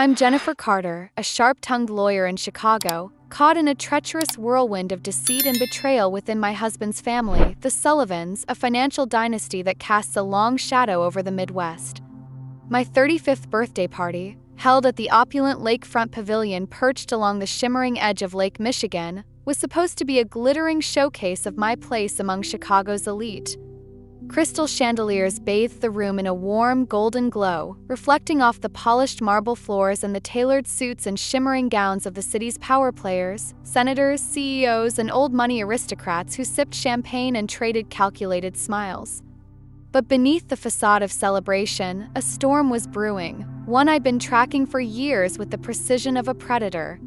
I'm Jennifer Carter, a sharp-tongued lawyer in Chicago, caught in a treacherous whirlwind of deceit and betrayal within my husband's family, the Sullivans, a financial dynasty that casts a long shadow over the Midwest. My 35th birthday party, held at the opulent Lakefront Pavilion perched along the shimmering edge of Lake Michigan, was supposed to be a glittering showcase of my place among Chicago's elite. Crystal chandeliers bathed the room in a warm, golden glow, reflecting off the polished marble floors and the tailored suits and shimmering gowns of the city's power players, senators, CEOs, and old-money aristocrats who sipped champagne and traded calculated smiles. But beneath the facade of celebration, a storm was brewing, one I'd been tracking for years with the precision of a predator.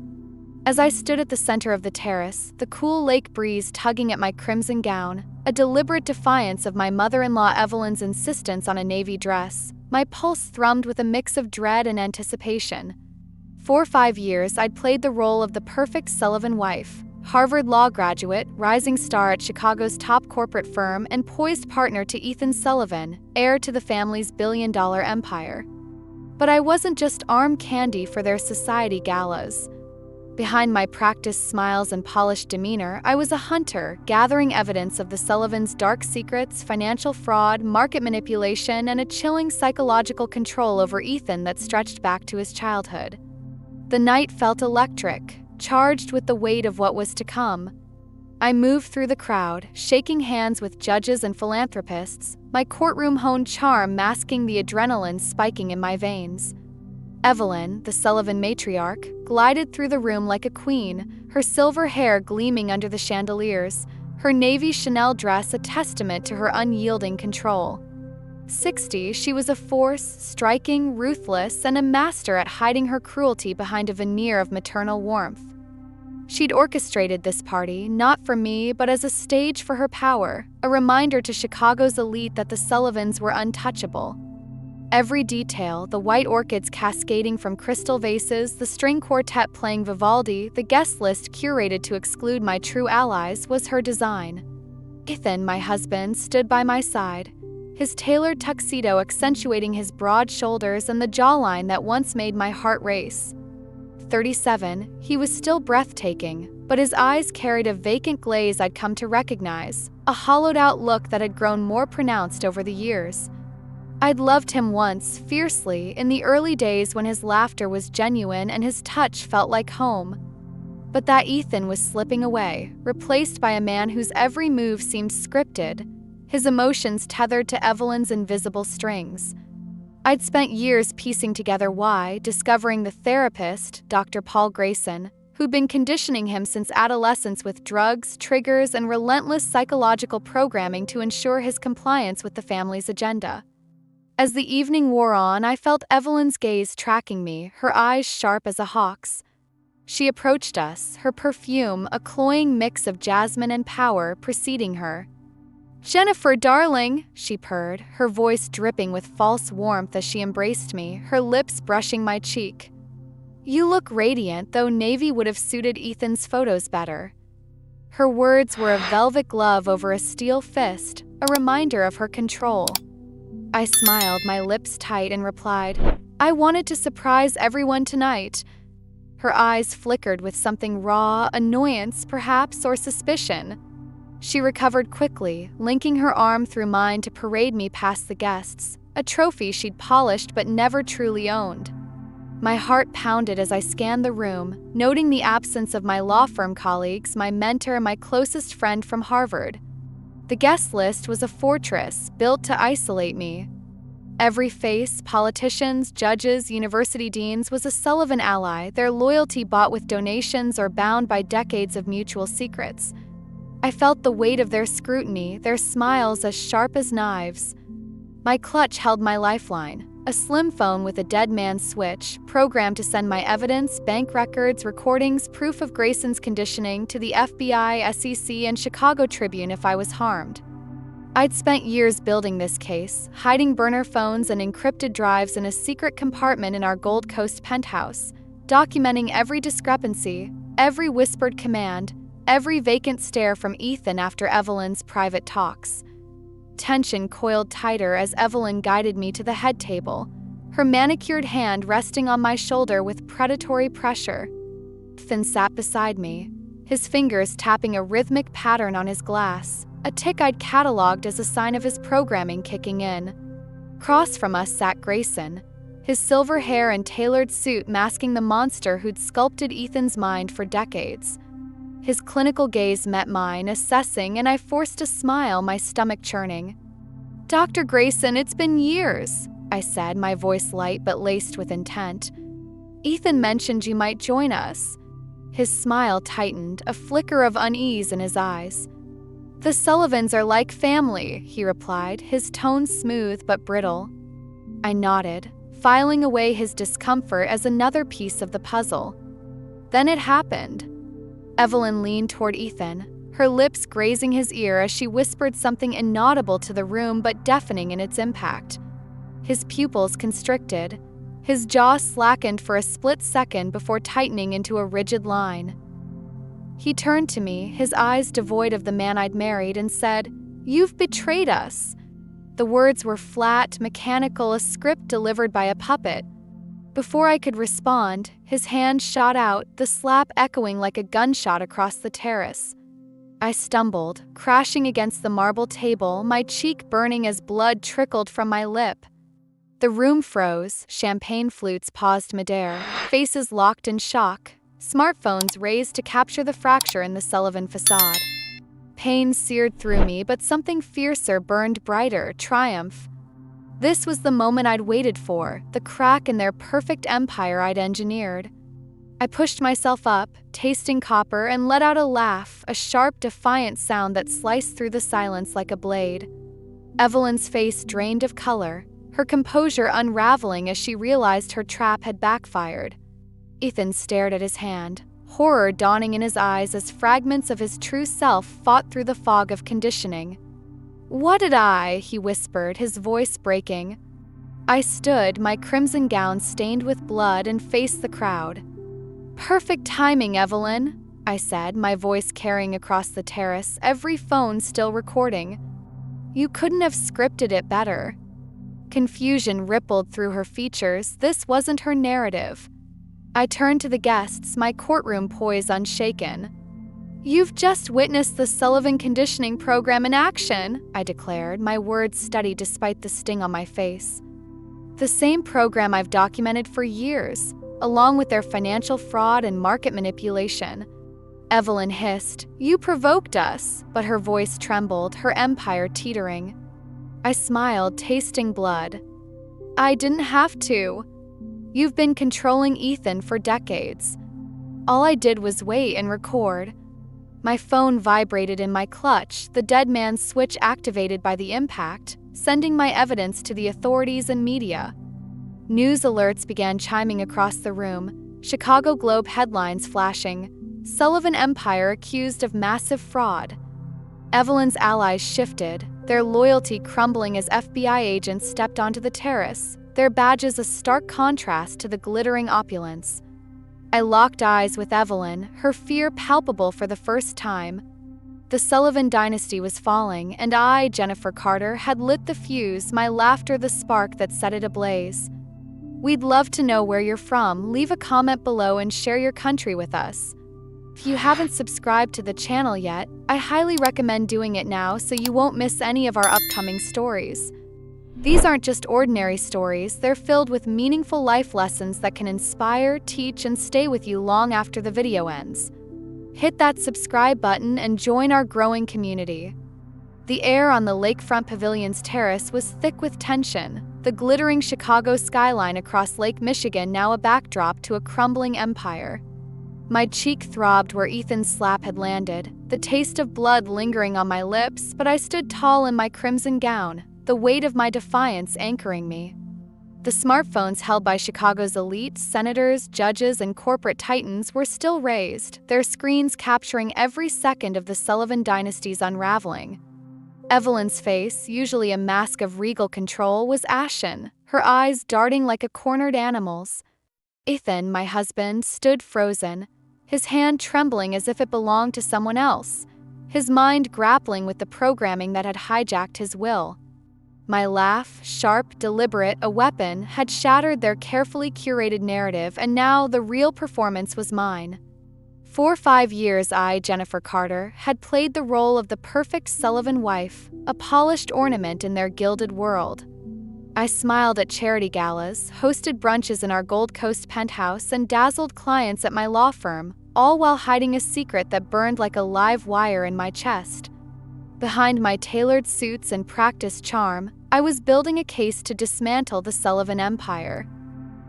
As I stood at the center of the terrace, the cool lake breeze tugging at my crimson gown, a deliberate defiance of my mother-in-law Evelyn's insistence on a navy dress, my pulse thrummed with a mix of dread and anticipation. For 5 years, I'd played the role of the perfect Sullivan wife, Harvard law graduate, rising star at Chicago's top corporate firm, and poised partner to Ethan Sullivan, heir to the family's billion-dollar empire. But I wasn't just arm candy for their society galas. Behind my practiced smiles and polished demeanor, I was a hunter, gathering evidence of the Sullivans' dark secrets, financial fraud, market manipulation, and a chilling psychological control over Ethan that stretched back to his childhood. The night felt electric, charged with the weight of what was to come. I moved through the crowd, shaking hands with judges and philanthropists, my courtroom-honed charm masking the adrenaline spiking in my veins. Evelyn, the Sullivan matriarch, glided through the room like a queen, her silver hair gleaming under the chandeliers, her navy Chanel dress a testament to her unyielding control. 60, she was a force, striking, ruthless, and a master at hiding her cruelty behind a veneer of maternal warmth. She'd orchestrated this party, not for me, but as a stage for her power, a reminder to Chicago's elite that the Sullivans were untouchable. Every detail, the white orchids cascading from crystal vases, the string quartet playing Vivaldi, the guest list curated to exclude my true allies, was her design. Ethan, my husband, stood by my side, his tailored tuxedo accentuating his broad shoulders and the jawline that once made my heart race. 37, he was still breathtaking, but his eyes carried a vacant glaze I'd come to recognize, a hollowed-out look that had grown more pronounced over the years. I'd loved him once, fiercely, in the early days when his laughter was genuine and his touch felt like home. But that Ethan was slipping away, replaced by a man whose every move seemed scripted, his emotions tethered to Evelyn's invisible strings. I'd spent years piecing together why, discovering the therapist, Dr. Paul Grayson, who'd been conditioning him since adolescence with drugs, triggers, and relentless psychological programming to ensure his compliance with the family's agenda. As the evening wore on, I felt Evelyn's gaze tracking me, her eyes sharp as a hawk's. She approached us, her perfume, a cloying mix of jasmine and power, preceding her. "Jennifer, darling," she purred, her voice dripping with false warmth as she embraced me, her lips brushing my cheek. "You look radiant, though navy would have suited Ethan's photos better." Her words were a velvet glove over a steel fist, a reminder of her control. I smiled, my lips tight, and replied, "I wanted to surprise everyone tonight." Her eyes flickered with something raw, annoyance, perhaps, or suspicion. She recovered quickly, linking her arm through mine to parade me past the guests, a trophy she'd polished but never truly owned. My heart pounded as I scanned the room, noting the absence of my law firm colleagues, my mentor, and my closest friend from Harvard. The guest list was a fortress built to isolate me. Every face, politicians, judges, university deans, was a Sullivan ally, their loyalty bought with donations or bound by decades of mutual secrets. I felt the weight of their scrutiny, their smiles as sharp as knives. My clutch held my lifeline, a slim phone with a dead man's switch, programmed to send my evidence, bank records, recordings, proof of Grayson's conditioning to the FBI, SEC, and Chicago Tribune if I was harmed. I'd spent years building this case, hiding burner phones and encrypted drives in a secret compartment in our Gold Coast penthouse, documenting every discrepancy, every whispered command, every vacant stare from Ethan after Evelyn's private talks. Tension coiled tighter as Evelyn guided me to the head table, her manicured hand resting on my shoulder with predatory pressure. Ethan sat beside me, his fingers tapping a rhythmic pattern on his glass, a tick I'd cataloged as a sign of his programming kicking in. Across from us sat Grayson, his silver hair and tailored suit masking the monster who'd sculpted Ethan's mind for decades. His clinical gaze met mine, assessing, and I forced a smile, my stomach churning. "Dr. Grayson, it's been years," I said, my voice light but laced with intent. "Ethan mentioned you might join us." His smile tightened, a flicker of unease in his eyes. "The Sullivans are like family," he replied, his tone smooth but brittle. I nodded, filing away his discomfort as another piece of the puzzle. Then it happened. Evelyn leaned toward Ethan, her lips grazing his ear as she whispered something inaudible to the room but deafening in its impact. His pupils constricted, his jaw slackened for a split second before tightening into a rigid line. He turned to me, his eyes devoid of the man I'd married, and said, "You've betrayed us." The words were flat, mechanical, a script delivered by a puppet. Before I could respond, his hand shot out, the slap echoing like a gunshot across the terrace. I stumbled, crashing against the marble table, my cheek burning as blood trickled from my lip. The room froze, champagne flutes paused midair, faces locked in shock, smartphones raised to capture the fracture in the Sullivan facade. Pain seared through me, but something fiercer burned brighter, triumph. This was the moment I'd waited for, the crack in their perfect empire I'd engineered. I pushed myself up, tasting copper, and let out a laugh, a sharp, defiant sound that sliced through the silence like a blade. Evelyn's face drained of color, her composure unraveling as she realized her trap had backfired. Ethan stared at his hand, horror dawning in his eyes as fragments of his true self fought through the fog of conditioning. "What did I?" he whispered, his voice breaking. I stood, my crimson gown stained with blood, and faced the crowd. "Perfect timing, Evelyn," I said, my voice carrying across the terrace, every phone still recording. "You couldn't have scripted it better." Confusion rippled through her features. This wasn't her narrative. I turned to the guests, my courtroom poise unshaken. "You've just witnessed the Sullivan conditioning program in action," I declared, my words steady despite the sting on my face. "The same program I've documented for years, along with their financial fraud and market manipulation." Evelyn hissed, "You provoked us," but her voice trembled, her empire teetering. I smiled, tasting blood. "I didn't have to. You've been controlling Ethan for decades. All I did was wait and record." My phone vibrated in my clutch, the dead man's switch activated by the impact, sending my evidence to the authorities and media. News alerts began chiming across the room, Chicago Globe headlines flashing, "Sullivan Empire accused of massive fraud." Evelyn's allies shifted, their loyalty crumbling as FBI agents stepped onto the terrace, their badges a stark contrast to the glittering opulence. I locked eyes with Evelyn, her fear palpable for the first time. The Sullivan dynasty was falling, and I, Jennifer Carter, had lit the fuse, my laughter the spark that set it ablaze. We'd love to know where you're from. Leave a comment below and share your country with us. If you haven't subscribed to the channel yet, I highly recommend doing it now so you won't miss any of our upcoming stories. These aren't just ordinary stories, they're filled with meaningful life lessons that can inspire, teach, and stay with you long after the video ends. Hit that subscribe button and join our growing community. The air on the Lakefront Pavilion's terrace was thick with tension, the glittering Chicago skyline across Lake Michigan now a backdrop to a crumbling empire. My cheek throbbed where Ethan's slap had landed, the taste of blood lingering on my lips, but I stood tall in my crimson gown, the weight of my defiance anchoring me. The smartphones held by Chicago's elite, senators, judges, and corporate titans were still raised, their screens capturing every second of the Sullivan dynasty's unraveling. Evelyn's face, usually a mask of regal control, was ashen, her eyes darting like a cornered animal's. Ethan, my husband, stood frozen, his hand trembling as if it belonged to someone else, his mind grappling with the programming that had hijacked his will. My laugh, sharp, deliberate, a weapon, had shattered their carefully curated narrative, and now the real performance was mine. For 5 years I, Jennifer Carter, had played the role of the perfect Sullivan wife, a polished ornament in their gilded world. I smiled at charity galas, hosted brunches in our Gold Coast penthouse, and dazzled clients at my law firm, all while hiding a secret that burned like a live wire in my chest. Behind my tailored suits and practiced charm, I was building a case to dismantle the Sullivan empire.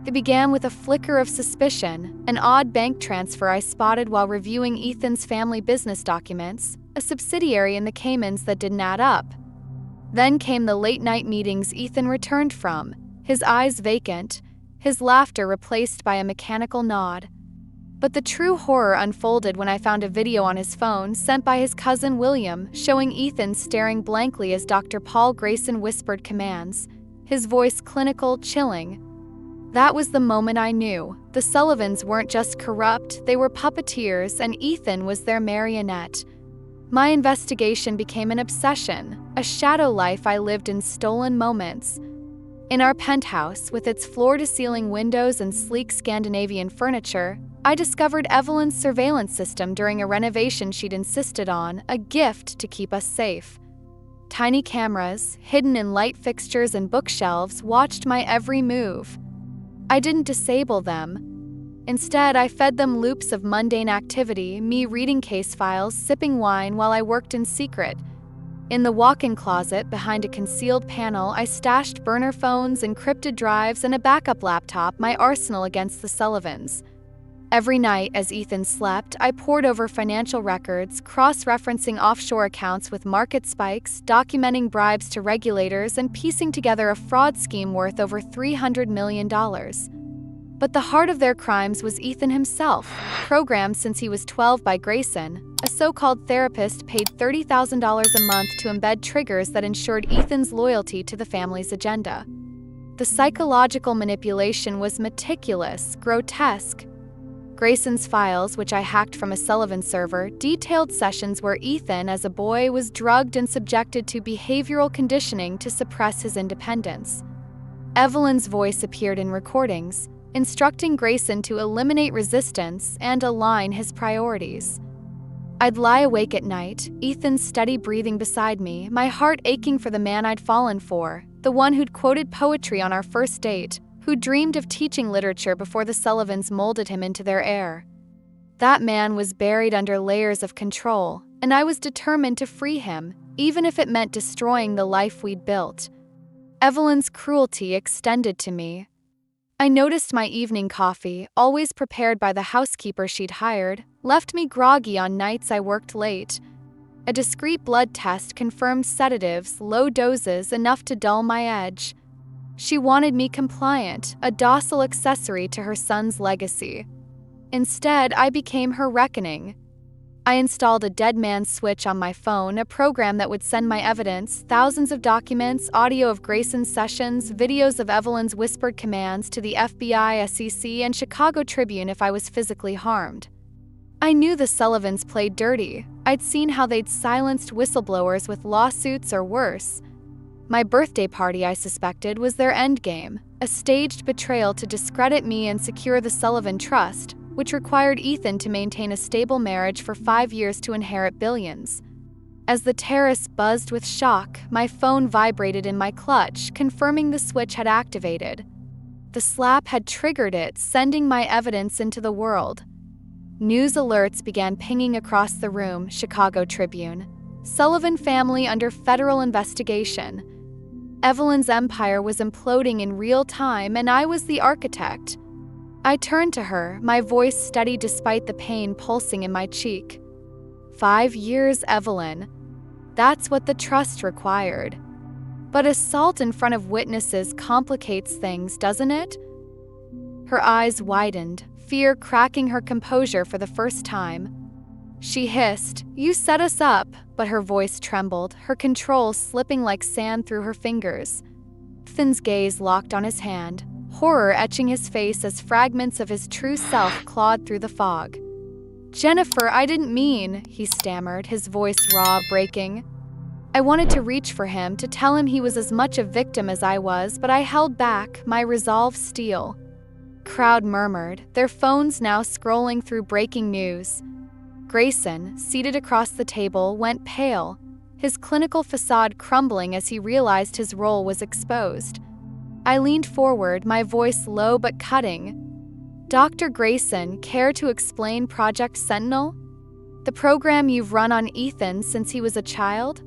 It began with a flicker of suspicion, an odd bank transfer I spotted while reviewing Ethan's family business documents, a subsidiary in the Caymans that didn't add up. Then came the late-night meetings Ethan returned from, his eyes vacant, his laughter replaced by a mechanical nod. But the true horror unfolded when I found a video on his phone sent by his cousin William showing Ethan staring blankly as Dr. Paul Grayson whispered commands, his voice clinical, chilling. That was the moment I knew. The Sullivans weren't just corrupt, they were puppeteers, and Ethan was their marionette. My investigation became an obsession, a shadow life I lived in stolen moments. In our penthouse, with its floor-to-ceiling windows and sleek Scandinavian furniture, I discovered Evelyn's surveillance system during a renovation she'd insisted on, a gift to keep us safe. Tiny cameras, hidden in light fixtures and bookshelves, watched my every move. I didn't disable them. Instead, I fed them loops of mundane activity, me reading case files, sipping wine while I worked in secret. In the walk-in closet, behind a concealed panel, I stashed burner phones, encrypted drives, and a backup laptop, my arsenal against the Sullivans. Every night, as Ethan slept, I pored over financial records, cross-referencing offshore accounts with market spikes, documenting bribes to regulators, and piecing together a fraud scheme worth over $300 million. But the heart of their crimes was Ethan himself, programmed since he was 12 by Grayson, a so-called therapist paid $30,000 a month to embed triggers that ensured Ethan's loyalty to the family's agenda. The psychological manipulation was meticulous, grotesque. Grayson's files, which I hacked from a Sullivan server, detailed sessions where Ethan, as a boy, was drugged and subjected to behavioral conditioning to suppress his independence. Evelyn's voice appeared in recordings, instructing Grayson to eliminate resistance and align his priorities. I'd lie awake at night, Ethan's steady breathing beside me, my heart aching for the man I'd fallen for, the one who'd quoted poetry on our first date, who dreamed of teaching literature before the Sullivans molded him into their heir. That man was buried under layers of control, and I was determined to free him, even if it meant destroying the life we'd built. Evelyn's cruelty extended to me. I noticed my evening coffee, always prepared by the housekeeper she'd hired, left me groggy on nights I worked late. A discreet blood test confirmed sedatives, low doses, enough to dull my edge. She wanted me compliant, a docile accessory to her son's legacy. Instead, I became her reckoning. I installed a dead man's switch on my phone, a program that would send my evidence, thousands of documents, audio of Grayson's sessions, videos of Evelyn's whispered commands to the FBI, SEC, and Chicago Tribune if I was physically harmed. I knew the Sullivans played dirty. I'd seen how they'd silenced whistleblowers with lawsuits or worse. My birthday party, I suspected, was their endgame, a staged betrayal to discredit me and secure the Sullivan Trust, which required Ethan to maintain a stable marriage for 5 years to inherit billions. As the terrace buzzed with shock, my phone vibrated in my clutch, confirming the switch had activated. The slap had triggered it, sending my evidence into the world. News alerts began pinging across the room, Chicago Tribune. Sullivan family under federal investigation. Evelyn's empire was imploding in real time, and I was the architect. I turned to her, my voice steady despite the pain pulsing in my cheek. 5 years, Evelyn. That's what the trust required. But assault in front of witnesses complicates things, doesn't it? Her eyes widened, fear cracking her composure for the first time. She hissed, "You set us up," but her voice trembled, her control slipping like sand through her fingers. Ethan's gaze locked on his hand, horror etching his face as fragments of his true self clawed through the fog. "Jennifer, I didn't mean," he stammered, his voice raw, breaking. I wanted to reach for him, to tell him he was as much a victim as I was, but I held back, my resolve steel. Crowd murmured, their phones now scrolling through breaking news. Grayson, seated across the table, went pale, his clinical facade crumbling as he realized his role was exposed. I leaned forward, my voice low but cutting. "Dr. Grayson, care to explain Project Sentinel? The program you've run on Ethan since he was a child?"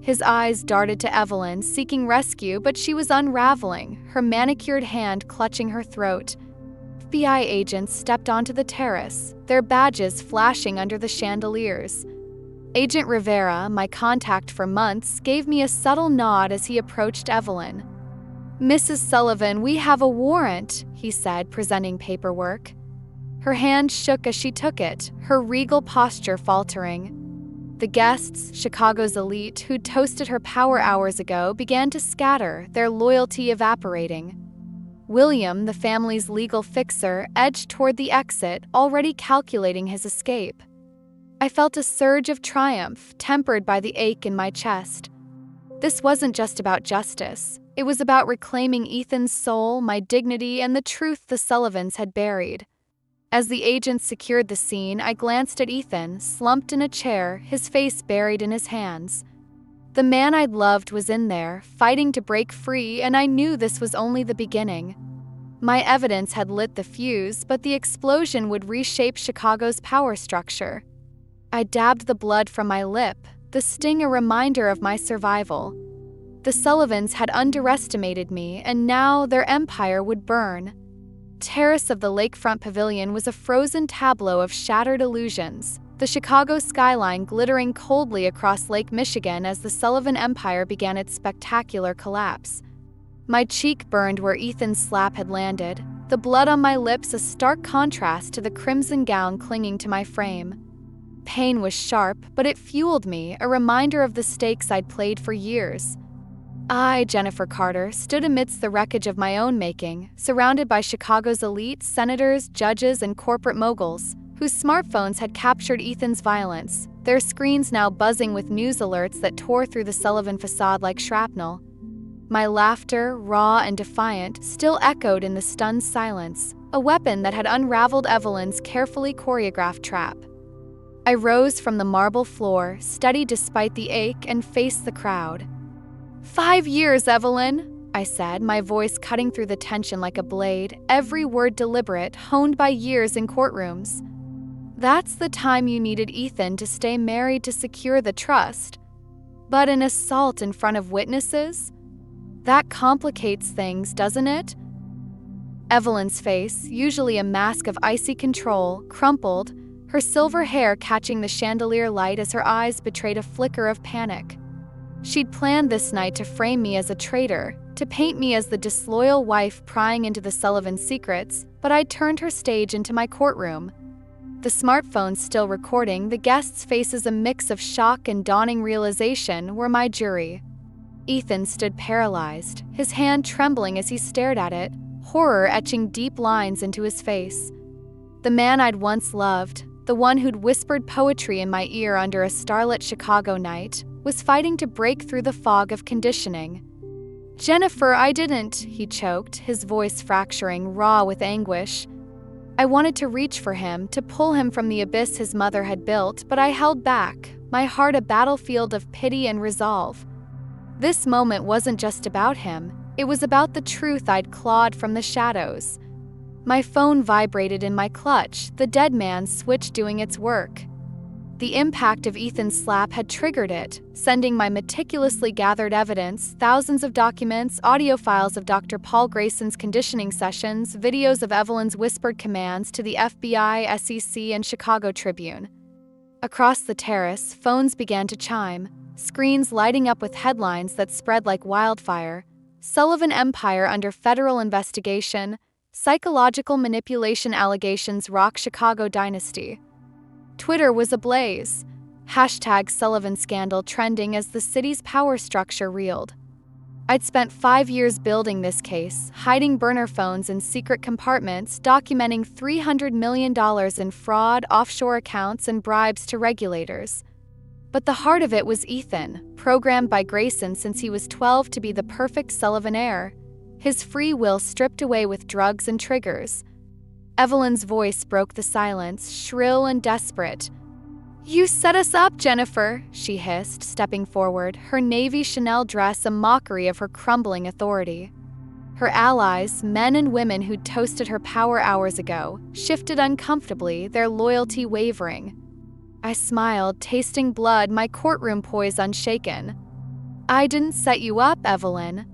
His eyes darted to Evelyn, seeking rescue, but she was unraveling, her manicured hand clutching her throat. FBI agents stepped onto the terrace, their badges flashing under the chandeliers. Agent Rivera, my contact for months, gave me a subtle nod as he approached Evelyn. "Mrs. Sullivan, we have a warrant," he said, presenting paperwork. Her hand shook as she took it, her regal posture faltering. The guests, Chicago's elite, who'd toasted her power hours ago, began to scatter, their loyalty evaporating. William, the family's legal fixer, edged toward the exit, already calculating his escape. I felt a surge of triumph, tempered by the ache in my chest. This wasn't just about justice. It was about reclaiming Ethan's soul, my dignity, and the truth the Sullivans had buried. As the agents secured the scene, I glanced at Ethan, slumped in a chair, his face buried in his hands. The man I'd loved was in there, fighting to break free, and I knew this was only the beginning. My evidence had lit the fuse, but the explosion would reshape Chicago's power structure. I dabbed the blood from my lip, the sting a reminder of my survival. The Sullivans had underestimated me, and now their empire would burn. Terrace of the Lakefront Pavilion was a frozen tableau of shattered illusions, the Chicago skyline glittering coldly across Lake Michigan as the Sullivan Empire began its spectacular collapse. My cheek burned where Ethan's slap had landed, the blood on my lips a stark contrast to the crimson gown clinging to my frame. Pain was sharp, but it fueled me, a reminder of the stakes I'd played for years. I, Jennifer Carter, stood amidst the wreckage of my own making, surrounded by Chicago's elites, senators, judges, and corporate moguls, whose smartphones had captured Ethan's violence, their screens now buzzing with news alerts that tore through the Sullivan facade like shrapnel. My laughter, raw and defiant, still echoed in the stunned silence, a weapon that had unraveled Evelyn's carefully choreographed trap. I rose from the marble floor, steady despite the ache, and faced the crowd. 5 years, Evelyn, I said, my voice cutting through the tension like a blade, every word deliberate, honed by years in courtrooms. That's the time you needed Ethan to stay married to secure the trust. But an assault in front of witnesses? That complicates things, doesn't it? Evelyn's face, usually a mask of icy control, crumpled, her silver hair catching the chandelier light as her eyes betrayed a flicker of panic. She'd planned this night to frame me as a traitor, to paint me as the disloyal wife prying into the Sullivan secrets, but I'd turned her stage into my courtroom. The smartphone still recording, the guests' faces a mix of shock and dawning realization were my jury. Ethan stood paralyzed, his hand trembling as he stared at it, horror etching deep lines into his face. The man I'd once loved, the one who'd whispered poetry in my ear under a starlit Chicago night, was fighting to break through the fog of conditioning. "Jennifer, I didn't," he choked, his voice fracturing, raw with anguish. I wanted to reach for him, to pull him from the abyss his mother had built, but I held back, my heart a battlefield of pity and resolve. This moment wasn't just about him, it was about the truth I'd clawed from the shadows. My phone vibrated in my clutch, the dead man's switch doing its work. The impact of Ethan's slap had triggered it, sending my meticulously gathered evidence, thousands of documents, audio files of Dr. Paul Grayson's conditioning sessions, videos of Evelyn's whispered commands to the FBI, SEC, and Chicago Tribune. Across the terrace, phones began to chime, screens lighting up with headlines that spread like wildfire. Sullivan Empire under federal investigation, psychological manipulation allegations rock Chicago dynasty. Twitter was ablaze. #Sullivan scandal trending as the city's power structure reeled. I'd spent 5 years building this case, hiding burner phones in secret compartments, documenting $300 million in fraud, offshore accounts, and bribes to regulators. But the heart of it was Ethan, programmed by Grayson since he was 12 to be the perfect Sullivan heir, his free will stripped away with drugs and triggers. Evelyn's voice broke the silence, shrill and desperate. "You set us up, Jennifer," she hissed, stepping forward, her navy Chanel dress a mockery of her crumbling authority. Her allies, men and women who'd toasted her power hours ago, shifted uncomfortably, their loyalty wavering. I smiled, tasting blood, my courtroom poise unshaken. "I didn't set you up, Evelyn.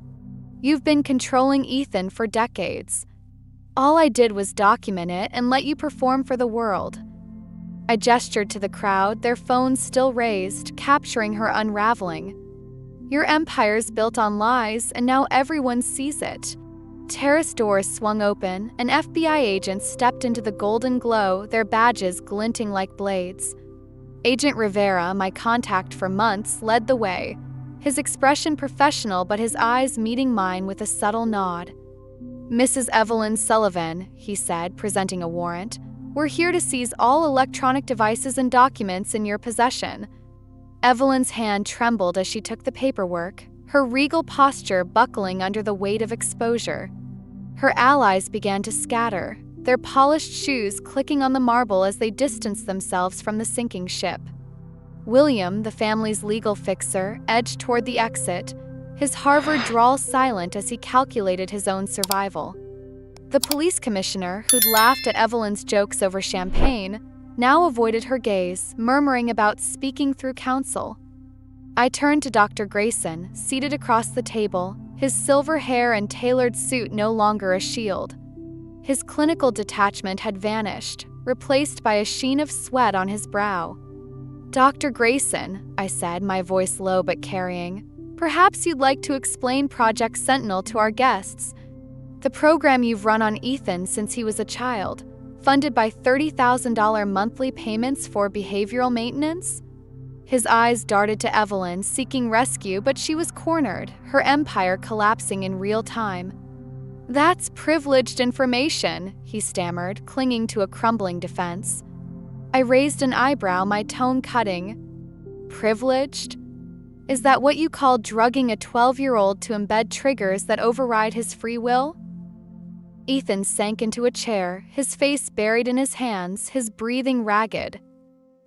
You've been controlling Ethan for decades. All I did was document it and let you perform for the world." I gestured to the crowd, their phones still raised, capturing her unraveling. "Your empire's built on lies, and now everyone sees it." Terrace doors swung open, and FBI agents stepped into the golden glow, their badges glinting like blades. Agent Rivera, my contact for months, led the way, his expression professional but his eyes meeting mine with a subtle nod. "Mrs. Evelyn Sullivan," he said, presenting a warrant, "we're here to seize all electronic devices and documents in your possession." Evelyn's hand trembled as she took the paperwork, her regal posture buckling under the weight of exposure. Her allies began to scatter, their polished shoes clicking on the marble as they distanced themselves from the sinking ship. William, the family's legal fixer, edged toward the exit, his Harvard drawl silent as he calculated his own survival. The police commissioner, who'd laughed at Evelyn's jokes over champagne, now avoided her gaze, murmuring about speaking through counsel. I turned to Dr. Grayson, seated across the table, his silver hair and tailored suit no longer a shield. His clinical detachment had vanished, replaced by a sheen of sweat on his brow. "Dr. Grayson," I said, my voice low but carrying, "perhaps you'd like to explain Project Sentinel to our guests. The program you've run on Ethan since he was a child, funded by $30,000 monthly payments for behavioral maintenance?" His eyes darted to Evelyn, seeking rescue, but she was cornered, her empire collapsing in real time. "That's privileged information," he stammered, clinging to a crumbling defense. I raised an eyebrow, my tone cutting. "Privileged? Is that what you call drugging a 12-year-old to embed triggers that override his free will?" Ethan sank into a chair, his face buried in his hands, his breathing ragged.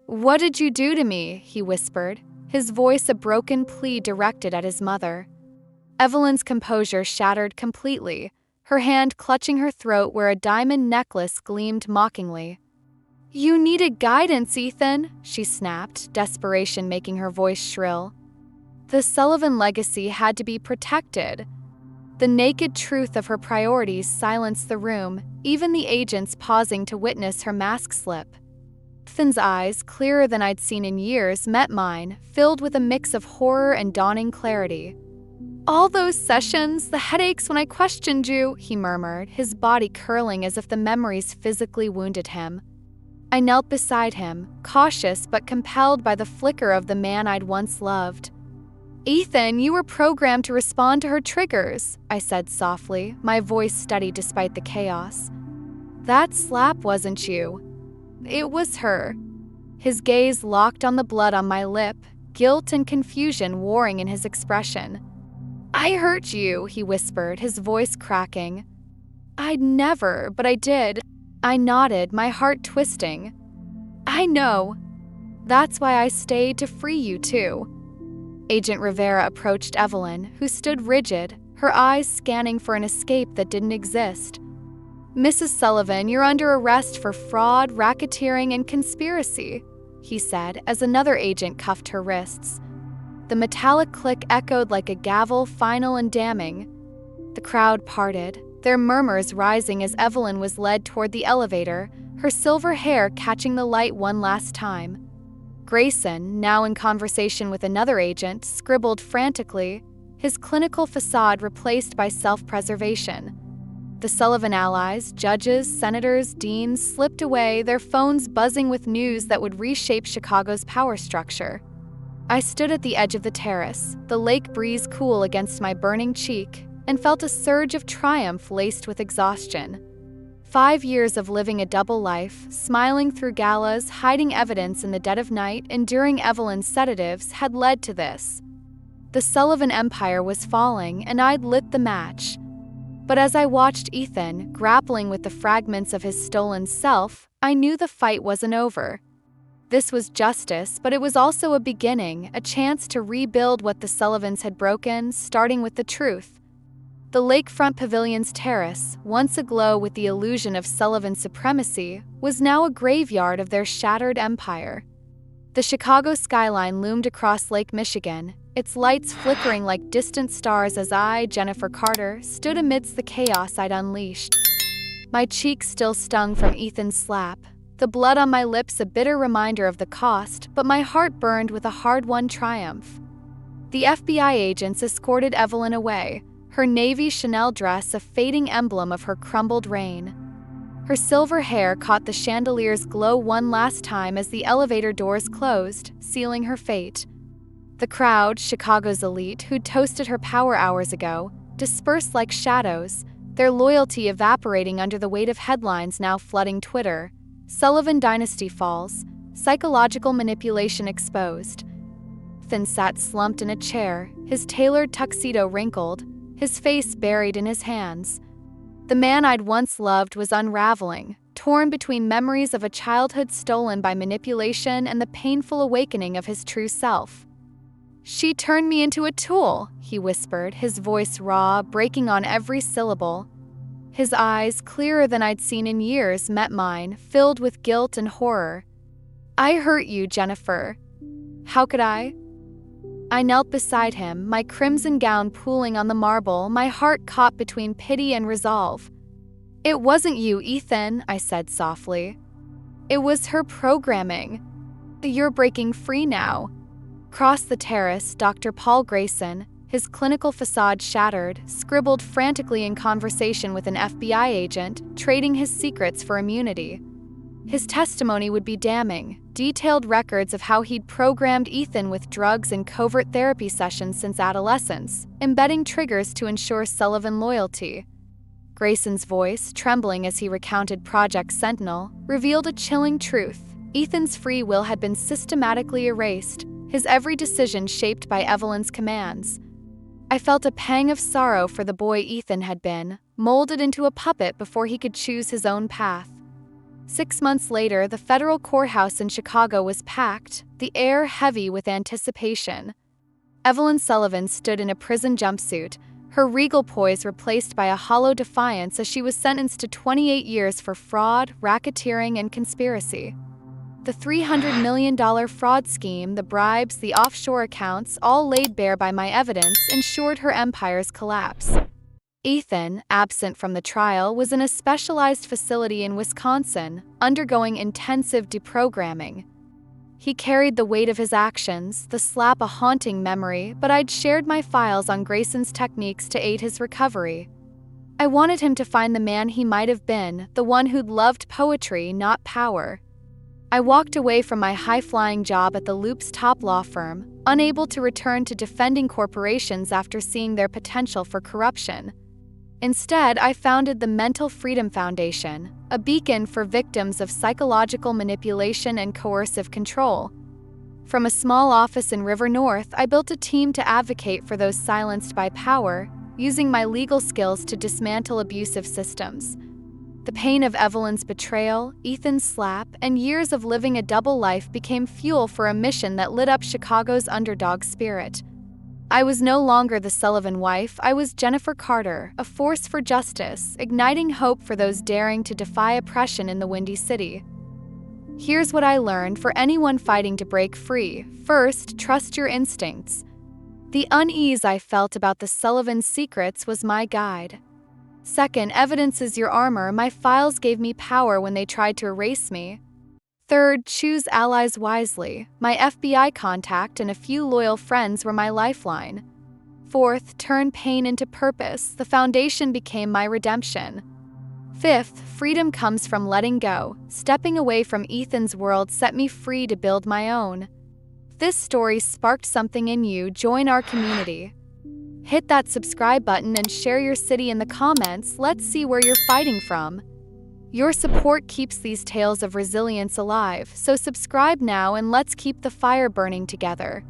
"What did you do to me?" he whispered, his voice a broken plea directed at his mother. Evelyn's composure shattered completely, her hand clutching her throat where a diamond necklace gleamed mockingly. "You needed guidance, Ethan," she snapped, desperation making her voice shrill. The Sullivan legacy had to be protected. The naked truth of her priorities silenced the room, even the agents pausing to witness her mask slip. Ethan's eyes, clearer than I'd seen in years, met mine, filled with a mix of horror and dawning clarity. "All those sessions, the headaches when I questioned you," he murmured, his body curling as if the memories physically wounded him. I knelt beside him, cautious but compelled by the flicker of the man I'd once loved. "Ethan, you were programmed to respond to her triggers," I said softly, my voice steady despite the chaos. "That slap wasn't you. It was her." His gaze locked on the blood on my lip, guilt and confusion warring in his expression. "I hurt you," he whispered, his voice cracking. "I'd never, but I did." I nodded, my heart twisting. "I know. That's why I stayed to free you too." Agent Rivera approached Evelyn, who stood rigid, her eyes scanning for an escape that didn't exist. "Mrs. Sullivan, you're under arrest for fraud, racketeering, and conspiracy," he said as another agent cuffed her wrists. The metallic click echoed like a gavel, final and damning. The crowd parted, their murmurs rising as Evelyn was led toward the elevator, her silver hair catching the light one last time. Grayson, now in conversation with another agent, scribbled frantically, his clinical facade replaced by self-preservation. The Sullivan allies, judges, senators, deans, slipped away, their phones buzzing with news that would reshape Chicago's power structure. I stood at the edge of the terrace, the lake breeze cool against my burning cheek, and felt a surge of triumph laced with exhaustion. 5 years of living a double life, smiling through galas, hiding evidence in the dead of night, enduring Evelyn's sedatives had led to this. The Sullivan empire was falling, and I'd lit the match. But as I watched Ethan, grappling with the fragments of his stolen self, I knew the fight wasn't over. This was justice, but it was also a beginning, a chance to rebuild what the Sullivans had broken, starting with the truth. The Lakefront Pavilion's terrace, once aglow with the illusion of Sullivan supremacy, was now a graveyard of their shattered empire. The Chicago skyline loomed across Lake Michigan, its lights flickering like distant stars as I, Jennifer Carter, stood amidst the chaos I'd unleashed. My cheeks still stung from Ethan's slap, the blood on my lips a bitter reminder of the cost, but my heart burned with a hard-won triumph. The FBI agents escorted Evelyn away, her navy Chanel dress a fading emblem of her crumbled reign. Her silver hair caught the chandelier's glow one last time as the elevator doors closed, sealing her fate. The crowd, Chicago's elite, who'd toasted her power hours ago, dispersed like shadows, their loyalty evaporating under the weight of headlines now flooding Twitter. Sullivan dynasty falls, psychological manipulation exposed. Ethan sat slumped in a chair, his tailored tuxedo wrinkled, his face buried in his hands. The man I'd once loved was unraveling, torn between memories of a childhood stolen by manipulation and the painful awakening of his true self. "She turned me into a tool," he whispered, his voice raw, breaking on every syllable. His eyes, clearer than I'd seen in years, met mine, filled with guilt and horror. "I hurt you, Jennifer." "How could I?" I knelt beside him, my crimson gown pooling on the marble, my heart caught between pity and resolve. "It wasn't you, Ethan," I said softly. "It was her programming. You're breaking free now." Across the terrace, Dr. Paul Grayson, his clinical facade shattered, scribbled frantically in conversation with an FBI agent, trading his secrets for immunity. His testimony would be damning, detailed records of how he'd programmed Ethan with drugs and covert therapy sessions since adolescence, embedding triggers to ensure Sullivan loyalty. Grayson's voice, trembling as he recounted Project Sentinel, revealed a chilling truth. Ethan's free will had been systematically erased, his every decision shaped by Evelyn's commands. I felt a pang of sorrow for the boy Ethan had been, molded into a puppet before he could choose his own path. 6 months later, the federal courthouse in Chicago was packed, the air heavy with anticipation. Evelyn Sullivan stood in a prison jumpsuit, her regal poise replaced by a hollow defiance as she was sentenced to 28 years for fraud, racketeering, and conspiracy. The $300 million fraud scheme, the bribes, the offshore accounts, all laid bare by my evidence, ensured her empire's collapse. Ethan, absent from the trial, was in a specialized facility in Wisconsin, undergoing intensive deprogramming. He carried the weight of his actions, the slap a haunting memory, but I'd shared my files on Grayson's techniques to aid his recovery. I wanted him to find the man he might have been, the one who'd loved poetry, not power. I walked away from my high-flying job at the Loop's top law firm, unable to return to defending corporations after seeing their potential for corruption. Instead, I founded the Mental Freedom Foundation, a beacon for victims of psychological manipulation and coercive control. From a small office in River North, I built a team to advocate for those silenced by power, using my legal skills to dismantle abusive systems. The pain of Evelyn's betrayal, Ethan's slap, and years of living a double life became fuel for a mission that lit up Chicago's underdog spirit. I was no longer the Sullivan wife, I was Jennifer Carter, a force for justice, igniting hope for those daring to defy oppression in the Windy City. Here's what I learned for anyone fighting to break free. First, trust your instincts. The unease I felt about the Sullivan's secrets was my guide. Second, evidence is your armor. My files gave me power when they tried to erase me. Third, choose allies wisely. My FBI contact and a few loyal friends were my lifeline. Fourth, turn pain into purpose. The foundation became my redemption. Fifth, freedom comes from letting go. Stepping away from Ethan's world set me free to build my own. If this story sparked something in you, join our community. Hit that subscribe button and share your city in the comments. Let's see where you're fighting from. Your support keeps these tales of resilience alive, so subscribe now and let's keep the fire burning together.